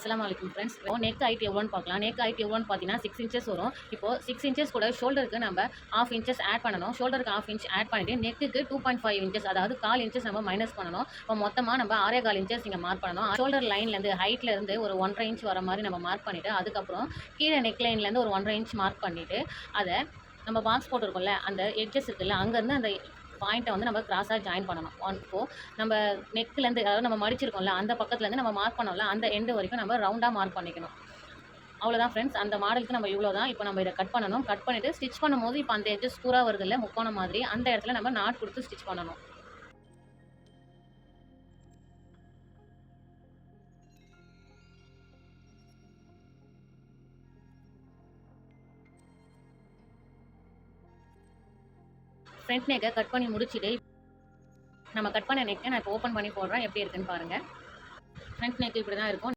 அஸ்ஸலாமு அலைக்கும் ஃப்ரெண்ட்ஸ். இப்போ நெக் ஹைட் எவ்வளோன்னு பார்க்கலாம். நெக் ஹைட் எவ்வளோன்னு பார்த்தீங்கன்னா 6 இன்ச்சஸ் வரும். இப்போ 6 இன்ச்சஸ் கூட ஷோல்டருக்கு நம்ம 1/2 இன்ச்சஸ் ஆட் பண்ணணும். ஷோல்டருக்கு 1/2 இன்ச் ஆட் பண்ணிட்டு நெக்குக்கு 2.5 இன்ச்சஸ் அதாவது 1/4 இன்ச்சஸ் நம்ம மைனஸ் பண்ணணும். இப்போ மொத்தமாக நம்ம 6.25 இன்ச்சஸ் இங்கே மார்க் பண்ணணும். ஷோல்டர் லைன்லேருந்து ஹைட்லேருந்து ஒரு 1.5 இன்ச் வர மாதிரி நம்ம மார்க் பண்ணிவிட்டு அதுக்கப்புறம் கீழே நெக் லைன்லேருந்து ஒரு 1.5 இன்ச் மார்க் பண்ணிவிட்டு அதை நம்ம பாக்ஸ் போட்டிருக்கோம்ல அந்த எட்ஜஸ் இருக்குல்ல அங்கேருந்து அந்த பாயிண்ட்டை வந்து நம்ம கிராஸாக ஜாயின் பண்ணணும். இப்போது நம்ம நெக்லேருந்து அதாவது நம்ம மடிச்சிருக்கோம்ல அந்த பக்கத்துலேருந்து நம்ம மார்க் பண்ணோம்ல அந்த எண்டு வரைக்கும் நம்ம ரவுண்டாக மார்க் பண்ணிக்கணும். அவ்வளோதான் ஃப்ரெண்ட்ஸ். அந்த மாடலுக்கு நம்ம இவ்வளோ தான். இப்போ நம்ம இதை கட் பண்ணணும். கட் பண்ணிவிட்டு ஸ்டிச் பண்ணும்போது இப்போ அந்த எட்ஜஸ் பூரா வருது இல்லை முக்கோணம் மாதிரி அந்த இடத்துல நம்ம நாட் கொடுத்து ஸ்டிச் பண்ணணும். ஃப்ரண்ட் நெக்கை கட் பண்ணி முடிச்சுட்டு நம்ம கட் பண்ண நெக்கை நான் இப்போ ஓப்பன் பண்ணி போடுறேன். எப்படி இருக்குன்னு பாருங்கள். ஃப்ரண்ட் நெக் இப்படி தான் இருக்கும்.